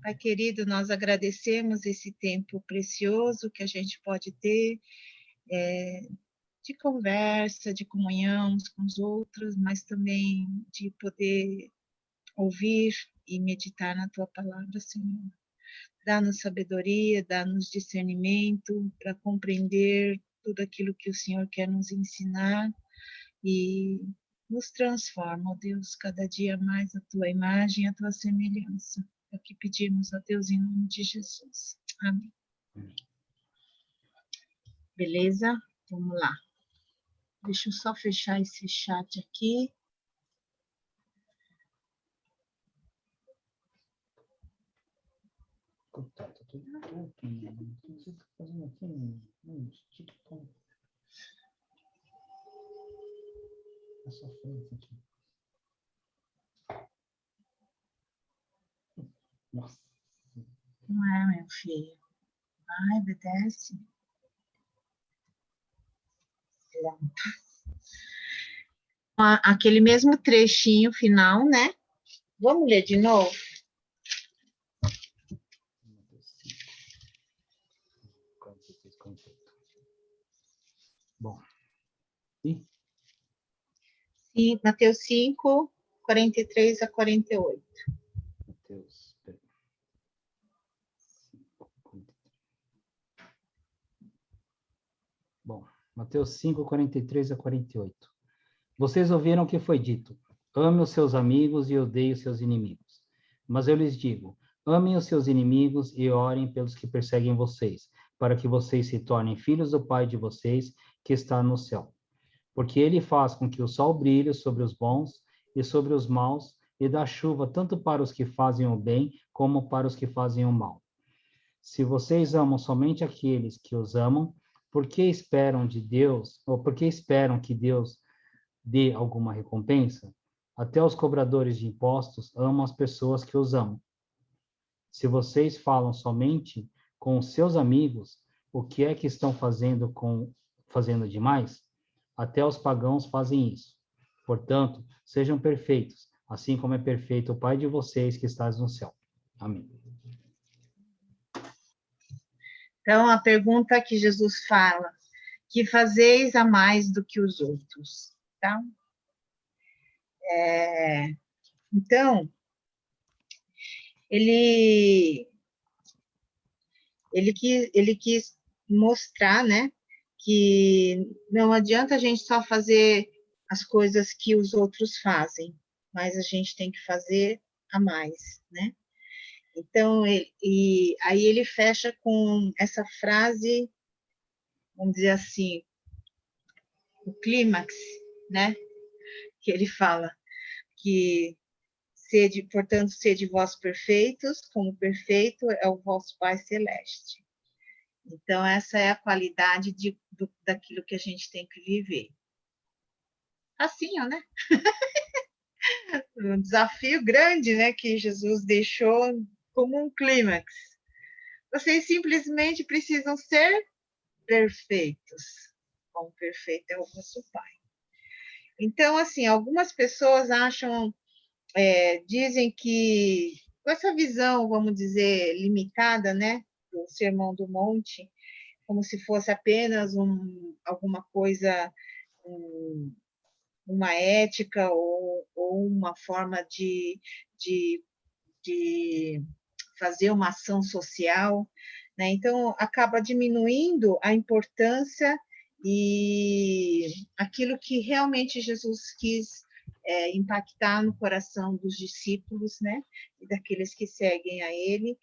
Pai querido, nós agradecemos esse tempo precioso que a gente pode ter de conversa, de comunhão uns com os outros, mas também de poder ouvir e meditar na Tua palavra, Senhor. Dá-nos sabedoria, dá-nos discernimento para compreender tudo aquilo que o Senhor quer nos ensinar e nos transforma, ó Deus, cada dia mais a Tua imagem, a Tua semelhança. É o que pedimos a Deus em nome de Jesus. Amém. Beleza? Vamos lá. Deixa eu só fechar esse chat aqui. Contato, tudo o que você está fazendo aqui? TikTok. Na sua frente aqui. Nossa. Não é, meu filho? Vai, obedece. Aquele mesmo trechinho final, né? Vamos ler de novo? Bom. E? Sim, Mateus 5, 43 a 48. Mateus. Bom, Mateus 5, 43 a 48. Vocês ouviram o que foi dito: ame os seus amigos e odeie os seus inimigos. Mas eu lhes digo: amem os seus inimigos e orem pelos que perseguem vocês, para que vocês se tornem filhos do Pai de vocês, que está no céu. Porque ele faz com que o sol brilhe sobre os bons e sobre os maus, e dá chuva tanto para os que fazem o bem, como para os que fazem o mal. Se vocês amam somente aqueles que os amam, por que esperam de Deus, ou por que esperam que Deus dê alguma recompensa? Até os cobradores de impostos amam as pessoas que os amam. Se vocês falam somente com os seus amigos, o que é que estão fazendo demais? Até os pagãos fazem isso. Portanto, sejam perfeitos, assim como é perfeito o Pai de vocês que está no céu. Amém. Então, a pergunta que Jesus fala: que fazeis a mais do que os outros? Tá? Então, ele quis mostrar, né, que não adianta a gente só fazer as coisas que os outros fazem, mas a gente tem que fazer a mais, né? Então, aí ele fecha com essa frase, vamos dizer assim, o clímax, né? Que ele fala que portanto, sede vós perfeitos, como perfeito é o vosso Pai Celeste. Então, essa é a qualidade daquilo que a gente tem que viver. Assim, né? Um desafio grande, né, que Jesus deixou como um clímax. Vocês simplesmente precisam ser perfeitos, como perfeito é o vosso Pai. Então, assim, algumas pessoas acham, dizem que com essa visão, vamos dizer, limitada, né, do Sermão do Monte, como se fosse apenas alguma coisa, uma ética ou uma forma de, de fazer uma ação social, né? Então, acaba diminuindo a importância e aquilo que realmente Jesus quis impactar no coração dos discípulos, né? E daqueles que seguem a Ele,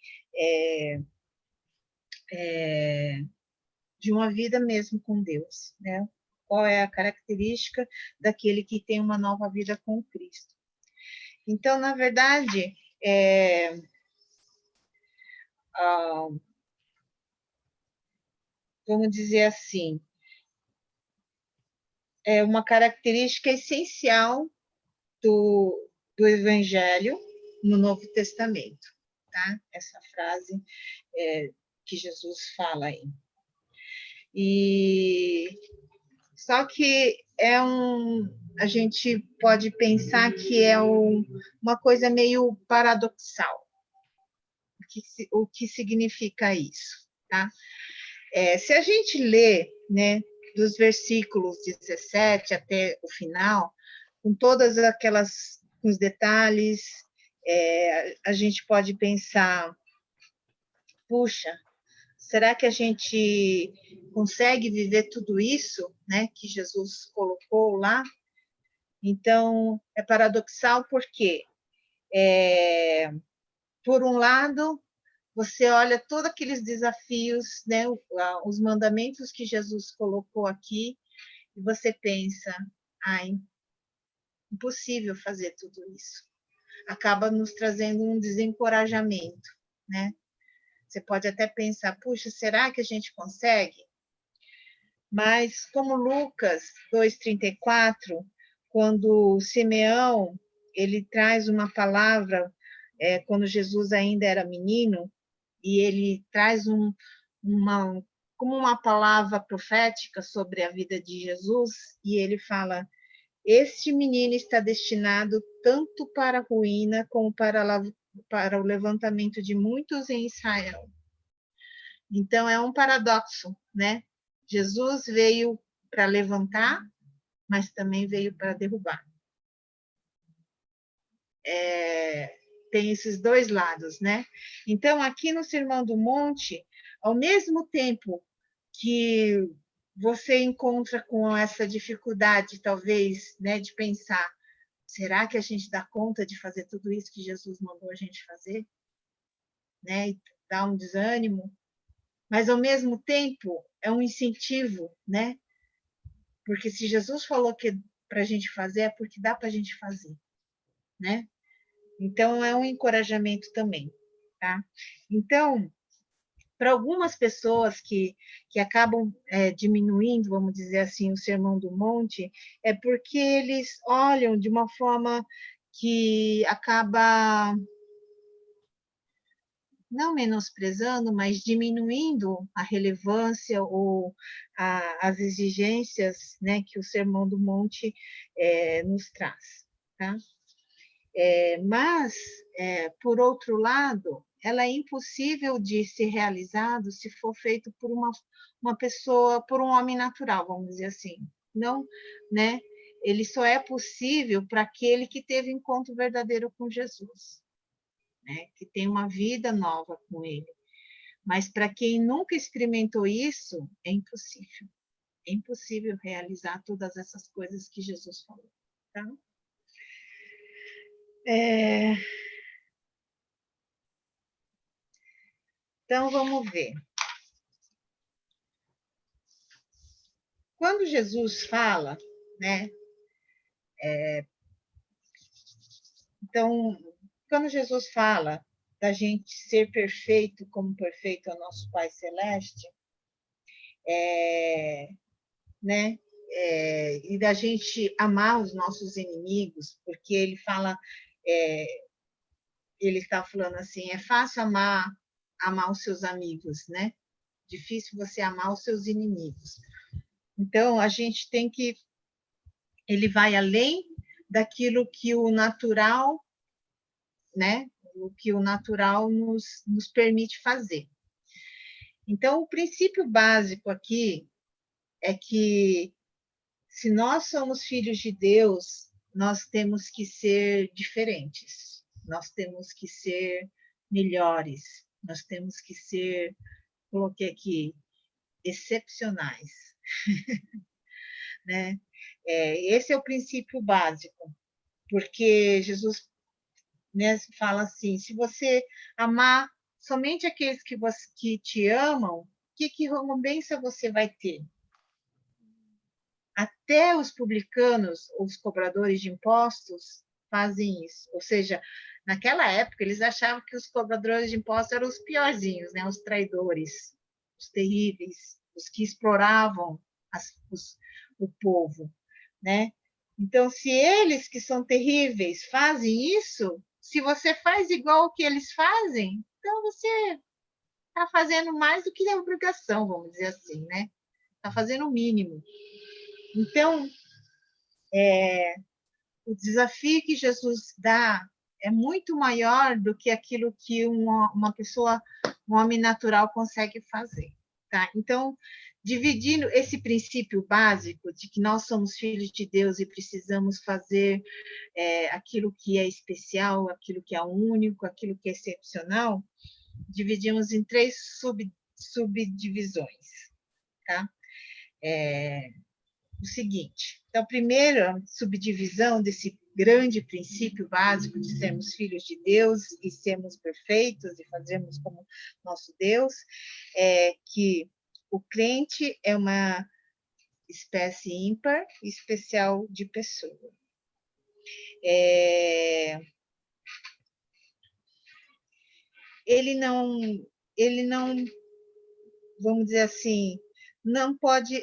de uma vida mesmo com Deus, né? Qual é a característica daquele que tem uma nova vida com Cristo? Então, na verdade, vamos dizer assim, é uma característica essencial do Evangelho no Novo Testamento, tá? Essa frase que Jesus fala aí. E só que a gente pode pensar que é uma coisa meio paradoxal. o que significa isso, tá? Se a gente lê, né, dos versículos 17 até o final, com todas aquelas, com os detalhes, a gente pode pensar, puxa, será que a gente consegue viver tudo isso, né, que Jesus colocou lá? Então, é paradoxal porque, por um lado, você olha todos aqueles desafios, né, os mandamentos que Jesus colocou aqui, e você pensa, ai, impossível fazer tudo isso. Acaba nos trazendo um desencorajamento, né? Você pode até pensar, puxa, será que a gente consegue? Mas como Lucas 2:34, quando Simeão ele traz uma palavra, quando Jesus ainda era menino, e ele traz como uma palavra profética sobre a vida de Jesus, e ele fala: este menino está destinado tanto para a ruína como para o levantamento de muitos em Israel. Então, é um paradoxo, né? Jesus veio para levantar, mas também veio para derrubar. Tem esses dois lados, né? Então, aqui no Sermão do Monte, ao mesmo tempo que você encontra com essa dificuldade, talvez, né, de pensar, será que a gente dá conta de fazer tudo isso que Jesus mandou a gente fazer? Né? E dá um desânimo, mas ao mesmo tempo é um incentivo, né? Porque se Jesus falou que para a gente fazer, é porque dá para a gente fazer, né? Então é um encorajamento também, tá? Então, para algumas pessoas que acabam diminuindo, vamos dizer assim, o Sermão do Monte, é porque eles olham de uma forma que acaba não menosprezando, mas diminuindo a relevância ou as exigências, né, que o Sermão do Monte nos traz, tá? Mas, por outro lado, ela é impossível de ser realizado se for feito por uma pessoa, por um homem natural, vamos dizer assim. Não, né? Ele só é possível para aquele que teve encontro verdadeiro com Jesus, né? Que tem uma vida nova com ele. Mas para quem nunca experimentou isso, é impossível. É impossível realizar todas essas coisas que Jesus falou, tá? Então, vamos ver. Quando Jesus fala, né? Então, quando Jesus fala da gente ser perfeito como perfeito é o nosso Pai Celeste, né? E da gente amar os nossos inimigos, porque ele fala, ele está falando assim, é fácil amar os seus amigos, né? Difícil você amar os seus inimigos. Então, a gente tem que, ele vai além daquilo que o natural, né? O que o natural nos permite fazer. Então, o princípio básico aqui é que, se nós somos filhos de Deus, nós temos que ser diferentes, nós temos que ser melhores, nós temos que ser, coloquei aqui, excepcionais, né? Esse é o princípio básico, porque Jesus, né, fala assim: se você amar somente aqueles que te amam, que recompensa você vai ter? Até os publicanos, os cobradores de impostos, fazem isso. Ou seja, naquela época, eles achavam que os cobradores de impostos eram os piorzinhos, né? Os traidores, os terríveis, os que exploravam o povo, né? Então, se eles que são terríveis fazem isso, se você faz igual o que eles fazem, então você está fazendo mais do que a obrigação, vamos dizer assim, né? Está fazendo o mínimo. Então, o desafio que Jesus dá é muito maior do que aquilo que uma pessoa, um homem natural consegue fazer, tá? Então, dividindo esse princípio básico de que nós somos filhos de Deus e precisamos fazer aquilo que é especial, aquilo que é único, aquilo que é excepcional, dividimos em 3 subdivisões, tá? O seguinte, então, a primeira subdivisão desse grande princípio básico de sermos filhos de Deus e sermos perfeitos e fazermos como nosso Deus, é que o crente é uma espécie ímpar e especial de pessoa. Ele não, vamos dizer assim,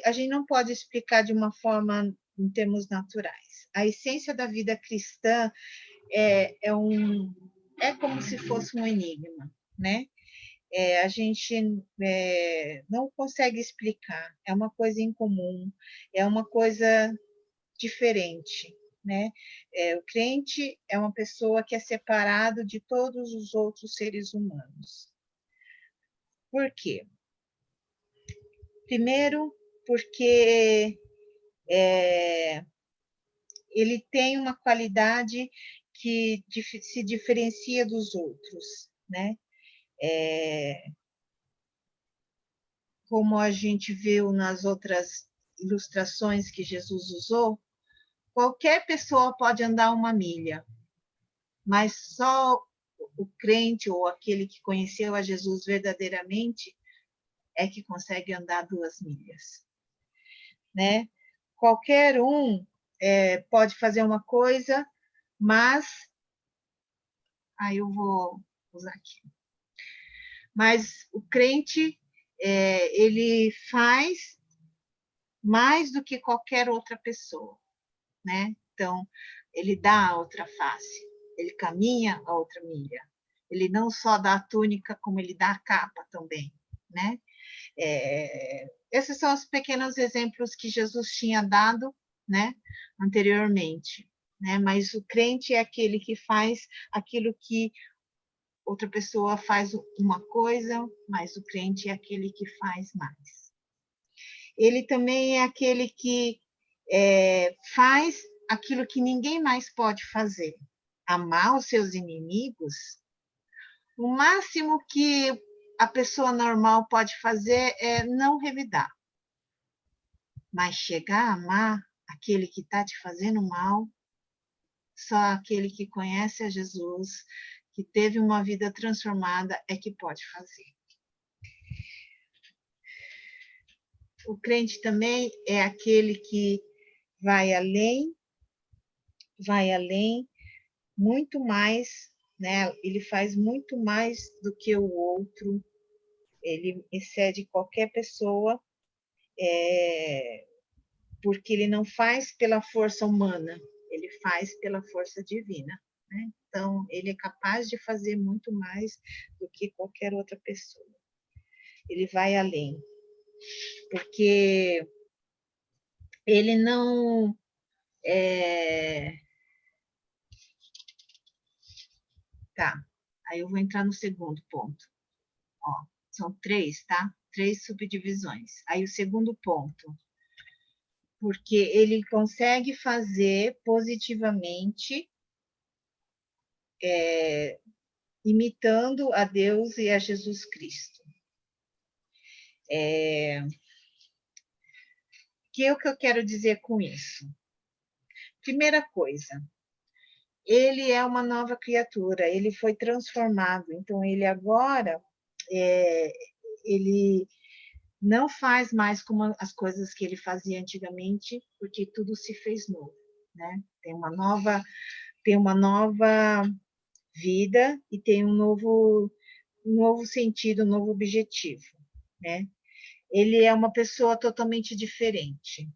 a gente não pode explicar de uma forma em termos naturais. A essência da vida cristã é como se fosse um enigma, né? A gente não consegue explicar, é uma coisa incomum, é uma coisa diferente, né? O crente é uma pessoa que é separado de todos os outros seres humanos. Por quê? Primeiro, porque ele tem uma qualidade que se diferencia dos outros, né? Como a gente viu nas outras ilustrações que Jesus usou, qualquer pessoa pode andar 1 milha, mas só o crente ou aquele que conheceu a Jesus verdadeiramente é que consegue andar 2 milhas, né? Qualquer um pode fazer uma coisa, mas eu vou usar aqui. Mas o crente ele faz mais do que qualquer outra pessoa, né? Então ele dá a outra face, ele caminha a outra milha. Ele não só dá a túnica, como ele dá a capa também, né? Esses são os pequenos exemplos que Jesus tinha dado, né, anteriormente, né? Mas o crente é aquele que faz aquilo que outra pessoa faz uma coisa, mas o crente é aquele que faz mais. Ele também é aquele que faz aquilo que ninguém mais pode fazer, amar os seus inimigos. O máximo que a pessoa normal pode fazer é não revidar. Mas chegar a amar aquele que está te fazendo mal, só aquele que conhece a Jesus, que teve uma vida transformada, é que pode fazer. O crente também é aquele que vai além, muito mais, né? Ele faz muito mais do que o outro, ele excede qualquer pessoa, porque ele não faz pela força humana, ele faz pela força divina, né? Então, ele é capaz de fazer muito mais do que qualquer outra pessoa. Ele vai além, porque ele não Tá, aí eu vou entrar no segundo ponto. Ó, são 3, tá? 3 subdivisões. Aí o segundo ponto, porque ele consegue fazer positivamente, imitando a Deus e a Jesus Cristo. Que é o que eu quero dizer com isso? Primeira coisa, ele é uma nova criatura, ele foi transformado, então ele agora, ele não faz mais como as coisas que ele fazia antigamente, porque tudo se fez novo, né? Tem uma nova vida e tem um novo sentido, um novo objetivo, né? Ele é uma pessoa totalmente diferente.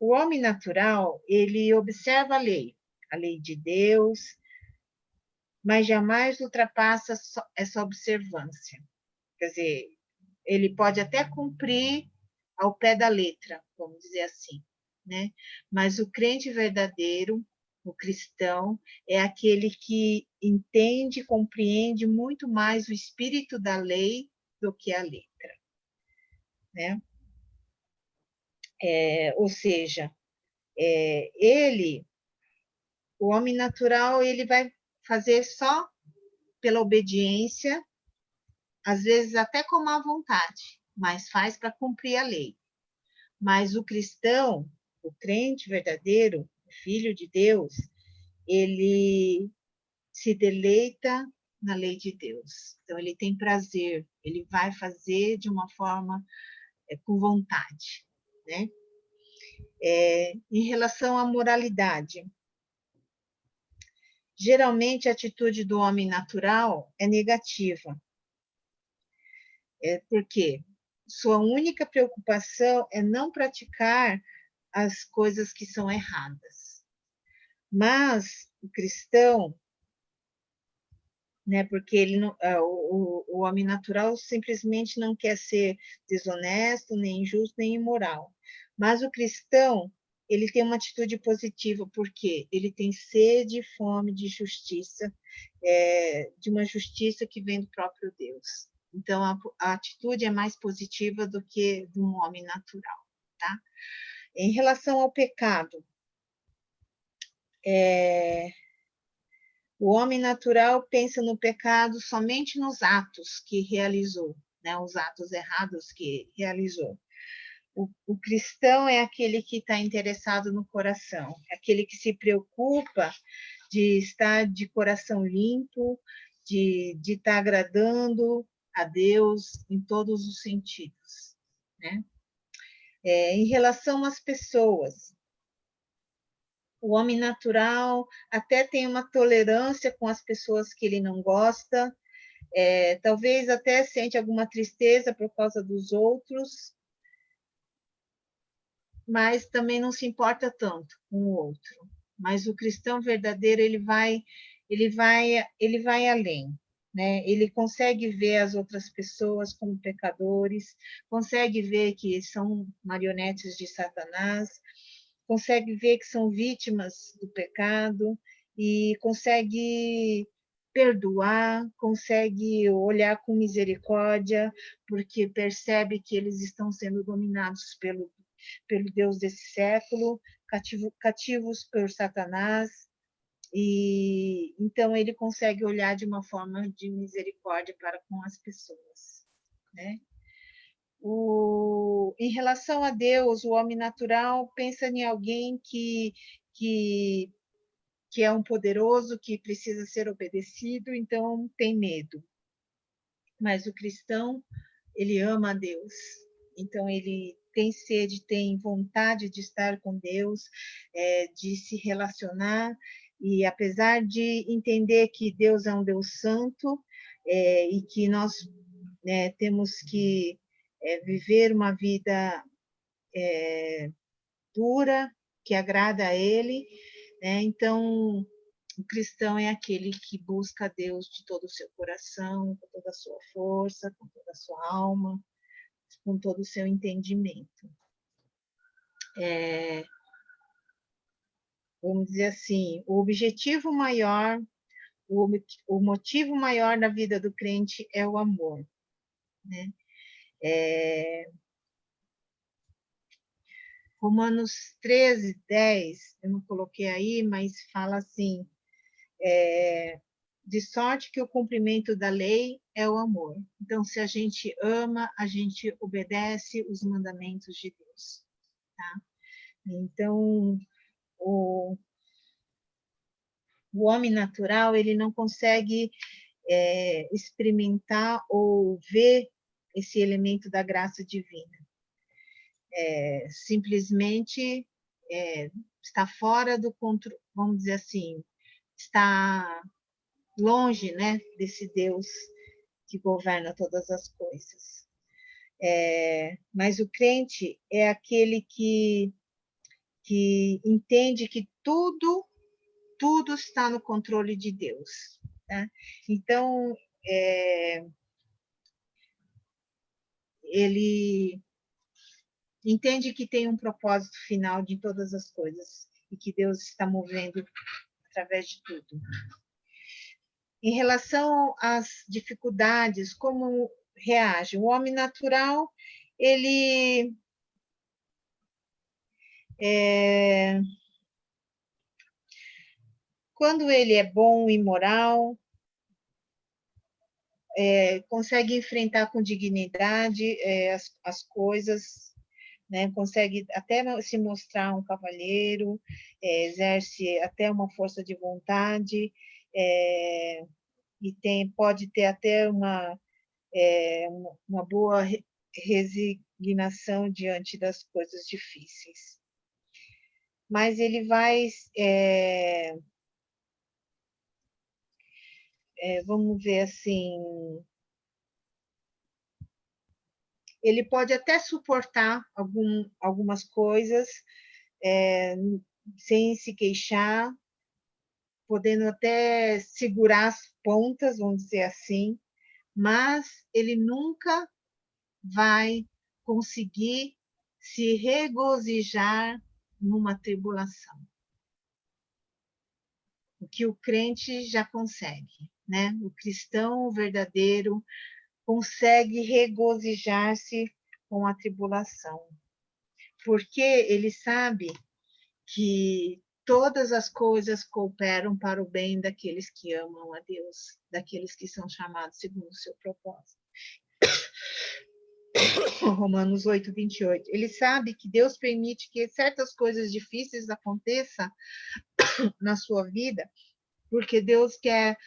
O homem natural, ele observa a lei de Deus, mas jamais ultrapassa essa observância. Quer dizer, ele pode até cumprir ao pé da letra, vamos dizer assim, né? Mas o crente verdadeiro, o cristão, é aquele que entende, compreende muito mais o espírito da lei do que a letra, né? Ou seja, ele, o homem natural, ele vai fazer só pela obediência, às vezes até com má vontade, mas faz para cumprir a lei. Mas o cristão, o crente verdadeiro, o filho de Deus, ele se deleita na lei de Deus. Então, ele tem prazer, ele vai fazer de uma forma com vontade, né? Em relação à moralidade, geralmente a atitude do homem natural é negativa. Por quê? Sua única preocupação é não praticar as coisas que são erradas. Mas o cristão, né, porque ele não, o homem natural simplesmente não quer ser desonesto, nem injusto, nem imoral. Mas o cristão, ele tem uma atitude positiva, porque ele tem sede e fome de justiça, de uma justiça que vem do próprio Deus. Então, a atitude é mais positiva do que de um homem natural, tá? Em relação ao pecado, o homem natural pensa no pecado somente nos atos que realizou, né? Os atos errados que realizou. O cristão é aquele que está interessado no coração, é aquele que se preocupa de estar de coração limpo, de estar agradando a Deus em todos os sentidos, né? Em relação às pessoas, o homem natural até tem uma tolerância com as pessoas que ele não gosta, talvez até sente alguma tristeza por causa dos outros, mas também não se importa tanto com o outro. Mas o cristão verdadeiro, ele vai além, né? Ele consegue ver as outras pessoas como pecadores, consegue ver que são marionetes de Satanás, consegue ver que são vítimas do pecado e consegue perdoar, consegue olhar com misericórdia, porque percebe que eles estão sendo dominados pelo Deus desse século, cativos por Satanás, e então ele consegue olhar de uma forma de misericórdia para com as pessoas, né? Em relação a Deus, o homem natural pensa em alguém que, que é um poderoso, que precisa ser obedecido, então tem medo. Mas o cristão, ele ama a Deus, então ele tem sede, tem vontade de estar com Deus, de se relacionar, e apesar de entender que Deus é um Deus santo, e que nós, né, temos que viver uma vida pura, que agrada a Ele, né? Então, o cristão é aquele que busca a Deus de todo o seu coração, com toda a sua força, com toda a sua alma, com todo o seu entendimento. Vamos dizer assim, o objetivo maior, o motivo maior da vida do crente é o amor, né? Romanos 13, 10, eu não coloquei aí, mas fala assim, de sorte que o cumprimento da lei é o amor. Então, se a gente ama, a gente obedece os mandamentos de Deus, tá? Então, o homem natural, ele não consegue experimentar ou ver esse elemento da graça divina. Simplesmente está fora do controle, vamos dizer assim, está longe, né, desse Deus que governa todas as coisas. Mas o crente é aquele que entende que tudo está no controle de Deus, tá? Então, ele entende que tem um propósito final de todas as coisas e que Deus está movendo através de tudo. Em relação às dificuldades, como reage? O homem natural, ele quando ele é bom e moral, consegue enfrentar com dignidade as coisas, né? Consegue até se mostrar um cavalheiro, exerce até uma força de vontade, e pode ter até uma boa resignação diante das coisas difíceis. Mas ele vai, vamos ver assim, ele pode até suportar algumas coisas, sem se queixar, podendo até segurar as pontas, vamos dizer assim, mas ele nunca vai conseguir se regozijar numa tribulação. O que o crente já consegue, né? O cristão verdadeiro consegue regozijar-se com a tribulação, porque ele sabe que todas as coisas cooperam para o bem daqueles que amam a Deus, daqueles que são chamados segundo o seu propósito. Romanos 8, 28. Ele sabe que Deus permite que certas coisas difíceis aconteçam na sua vida, porque Deus quer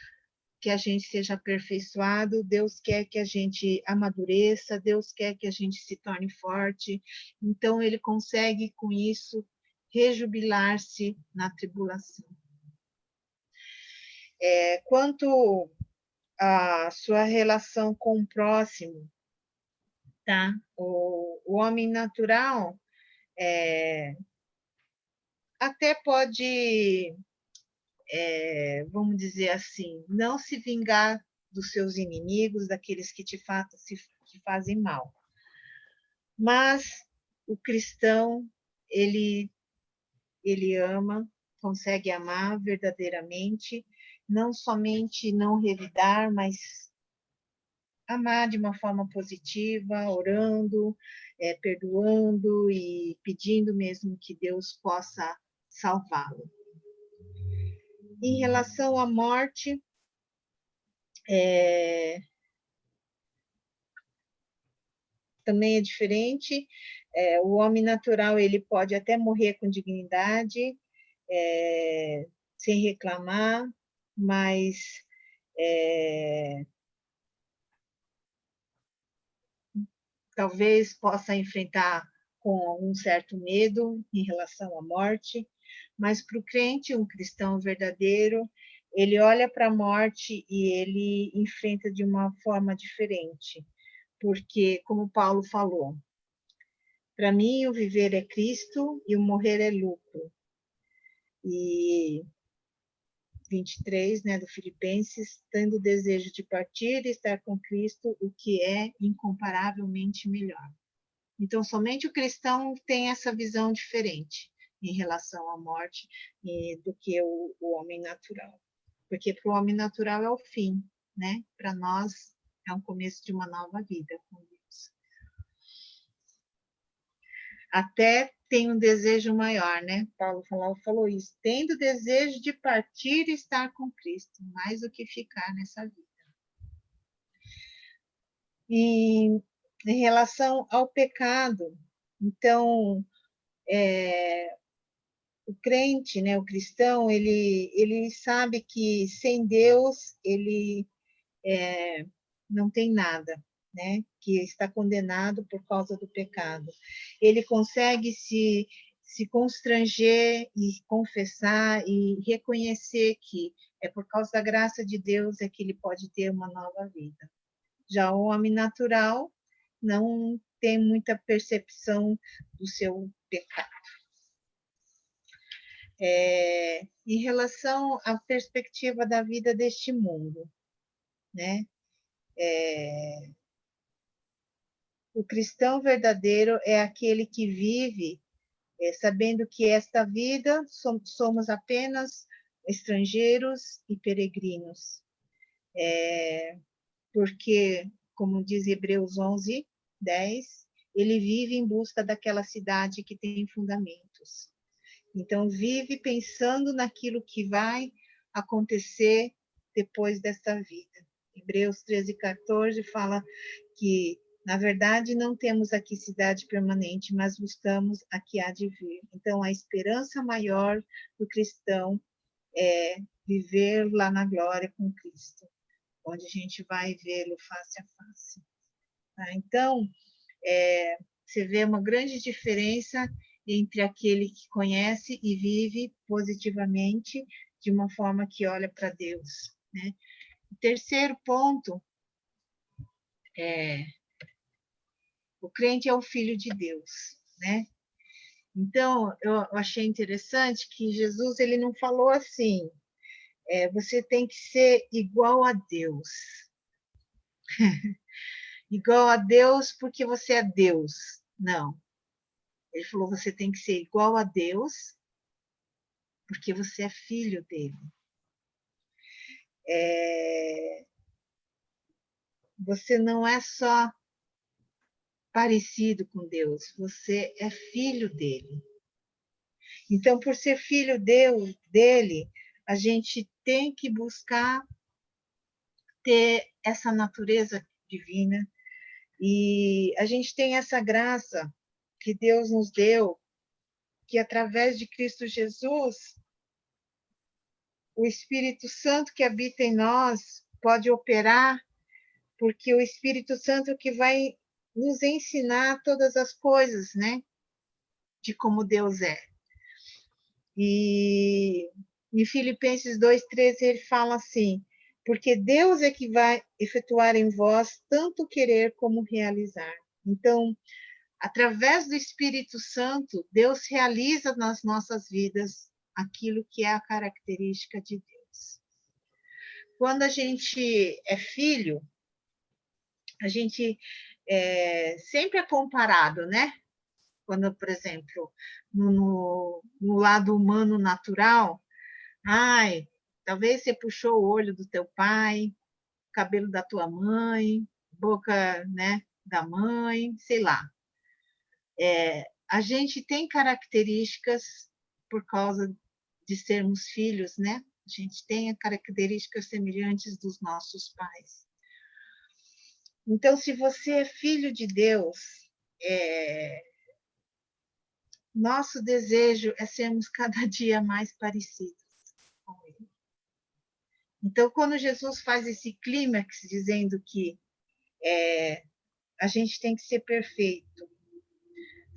que a gente seja aperfeiçoado, Deus quer que a gente amadureça, Deus quer que a gente se torne forte. Então, ele consegue, com isso, rejubilar-se na tribulação. Quanto à sua relação com o próximo, tá? O homem natural até pode, vamos dizer assim, não se vingar dos seus inimigos, daqueles que te fazem mal. Mas o cristão, ele ama, consegue amar verdadeiramente, não somente não revidar, mas amar de uma forma positiva, orando, perdoando e pedindo mesmo que Deus possa salvá-lo. Em relação à morte, também é diferente. O homem natural, ele pode até morrer com dignidade, sem reclamar, mas talvez possa enfrentar com um certo medo em relação à morte, mas para o crente, um cristão verdadeiro, ele olha para a morte e ele enfrenta de uma forma diferente, porque, como Paulo falou, para mim o viver é Cristo e o morrer é lucro. E 23, né, do Filipenses, tendo o desejo de partir e estar com Cristo, o que é incomparavelmente melhor. Então, somente o cristão tem essa visão diferente em relação à morte do que o homem natural. Porque para o homem natural é o fim, né? Para nós é um começo de uma nova vida com Deus. Até tem um desejo maior, né? Paulo falou isso. Tendo desejo de partir e estar com Cristo, mais do que ficar nessa vida. E em relação ao pecado, então, o crente, né, o cristão, ele sabe que sem Deus ele não tem nada, né? Que está condenado por causa do pecado. Ele consegue se constranger e confessar e reconhecer que é por causa da graça de Deus é que ele pode ter uma nova vida. Já o homem natural não tem muita percepção do seu pecado. Em relação à perspectiva da vida deste mundo, né? O cristão verdadeiro é aquele que vive sabendo que esta vida somos apenas estrangeiros e peregrinos. Porque, como diz Hebreus 11, 10, ele vive em busca daquela cidade que tem fundamentos. Então, vive pensando naquilo que vai acontecer depois desta vida. Hebreus 13, 14 fala que, na verdade, não temos aqui cidade permanente, mas buscamos a que há de vir. Então, a esperança maior do cristão é viver lá na glória com Cristo, onde a gente vai vê-lo face a face. Tá? Então, você vê uma grande diferença entre aquele que conhece e vive positivamente de uma forma que olha para Deus, né? O terceiro ponto é o crente é o filho de Deus, né? Então, eu achei interessante que Jesus ele não falou assim, você tem que ser igual a Deus. Igual a Deus porque você é Deus. Não. Ele falou, você tem que ser igual a Deus porque você é filho dele. Você não é só parecido com Deus, você é filho dele. Então, por ser filho dele, a gente tem que buscar ter essa natureza divina e a gente tem essa graça que Deus nos deu, que através de Cristo Jesus, o Espírito Santo que habita em nós pode operar, porque o Espírito Santo que vai nos ensinar todas as coisas, né? De como Deus é. E em Filipenses 2:13 ele fala assim, porque Deus é que vai efetuar em vós tanto querer como realizar. Então, através do Espírito Santo, Deus realiza nas nossas vidas aquilo que é a característica de Deus. Quando a gente é filho, a gente sempre é comparado, né? Quando, por exemplo, no lado humano natural, ai, talvez você puxou o olho do teu pai, cabelo da tua mãe, boca, né, da mãe, sei lá. A gente tem características por causa de sermos filhos, né? A gente tem características semelhantes dos nossos pais. Então, se você é filho de Deus, nosso desejo é sermos cada dia mais parecidos com Ele. Então, quando Jesus faz esse clímax dizendo que a gente tem que ser perfeito,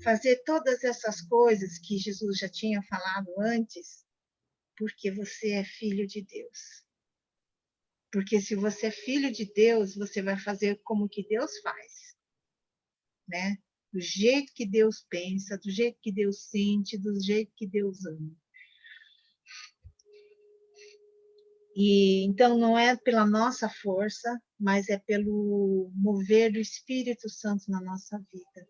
fazer todas essas coisas que Jesus já tinha falado antes, porque você é filho de Deus. Porque se você é filho de Deus, você vai fazer como que Deus faz, né? Do jeito que Deus pensa, do jeito que Deus sente, do jeito que Deus ama. E então não é pela nossa força, mas é pelo mover do Espírito Santo na nossa vida.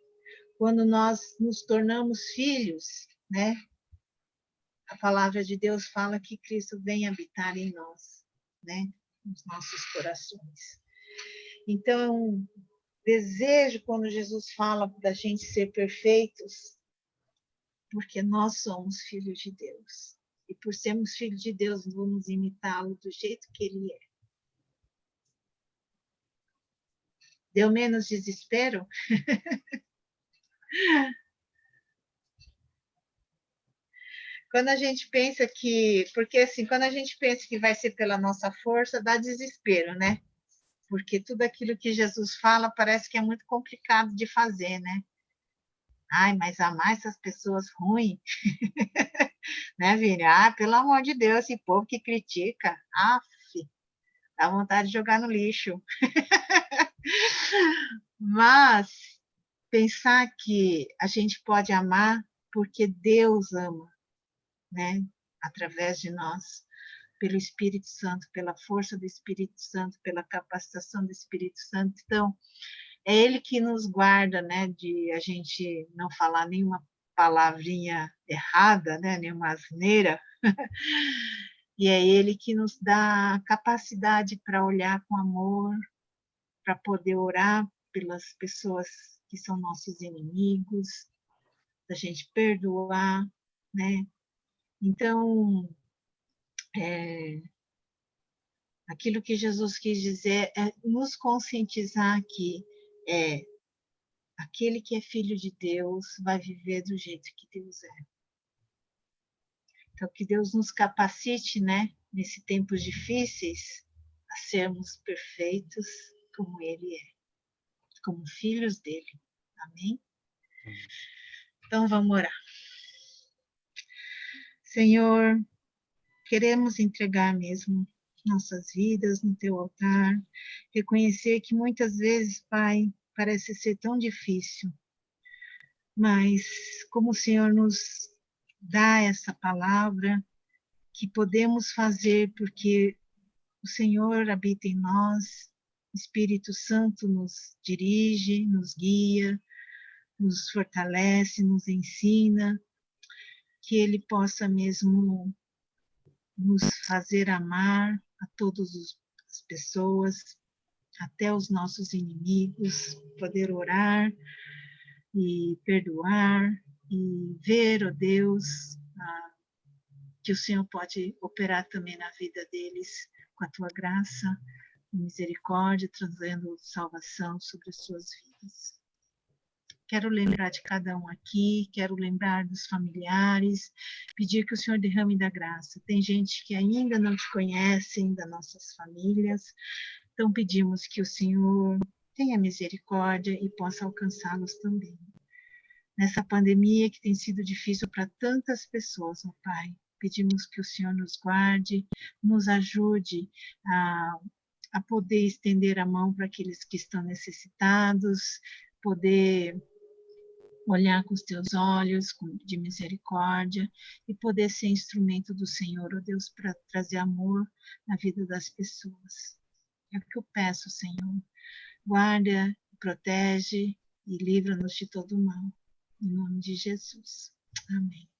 Quando nós nos tornamos filhos, né? A palavra de Deus fala que Cristo vem habitar em nós, né? Nos nossos corações. Então, desejo quando Jesus fala da gente ser perfeitos, porque nós somos filhos de Deus. E por sermos filhos de Deus, vamos imitá-lo do jeito que ele é. Deu menos desespero? Quando a gente pensa que... Porque, assim, quando a gente pensa que vai ser pela nossa força, dá desespero, né? Porque tudo aquilo que Jesus fala parece que é muito complicado de fazer, né? Ai, mas amar essas pessoas ruins, né, Vini? Ah, pelo amor de Deus, esse povo que critica, dá vontade de jogar no lixo. Mas pensar que a gente pode amar porque Deus ama, né? Através de nós, pelo Espírito Santo, pela força do Espírito Santo, pela capacitação do Espírito Santo. Então, é Ele que nos guarda, né, de a gente não falar nenhuma palavrinha errada, né, nenhuma asneira, e é Ele que nos dá capacidade para olhar com amor, para poder orar pelas pessoas que são nossos inimigos, da gente perdoar, né? Então, aquilo que Jesus quis dizer é nos conscientizar que é, aquele que é filho de Deus vai viver do jeito que Deus é. Então, que Deus nos capacite, né, nesses tempos difíceis, a sermos perfeitos como Ele é, como filhos dele. Amém? Então, vamos orar. Senhor, queremos entregar mesmo nossas vidas no Teu altar, reconhecer que muitas vezes, Pai, parece ser tão difícil, mas como o Senhor nos dá essa palavra, que podemos fazer porque o Senhor habita em nós, o Espírito Santo nos dirige, nos guia, nos fortalece, nos ensina, que Ele possa mesmo nos fazer amar a todas as pessoas, até os nossos inimigos, poder orar e perdoar e ver, ó Deus, que o Senhor pode operar também na vida deles com a tua graça e misericórdia, trazendo salvação sobre as suas vidas. Quero lembrar de cada um aqui, quero lembrar dos familiares, pedir que o Senhor derrame da graça. Tem gente que ainda não te conhece, das nossas famílias, então pedimos que o Senhor tenha misericórdia e possa alcançá-los também. Nessa pandemia que tem sido difícil para tantas pessoas, ó Pai, pedimos que o Senhor nos guarde, nos ajude a poder estender a mão para aqueles que estão necessitados, poder olhar com os teus olhos de misericórdia e poder ser instrumento do Senhor, ó Deus, para trazer amor na vida das pessoas. É o que eu peço, Senhor. Guarda, protege e livra-nos de todo mal. Em nome de Jesus. Amém.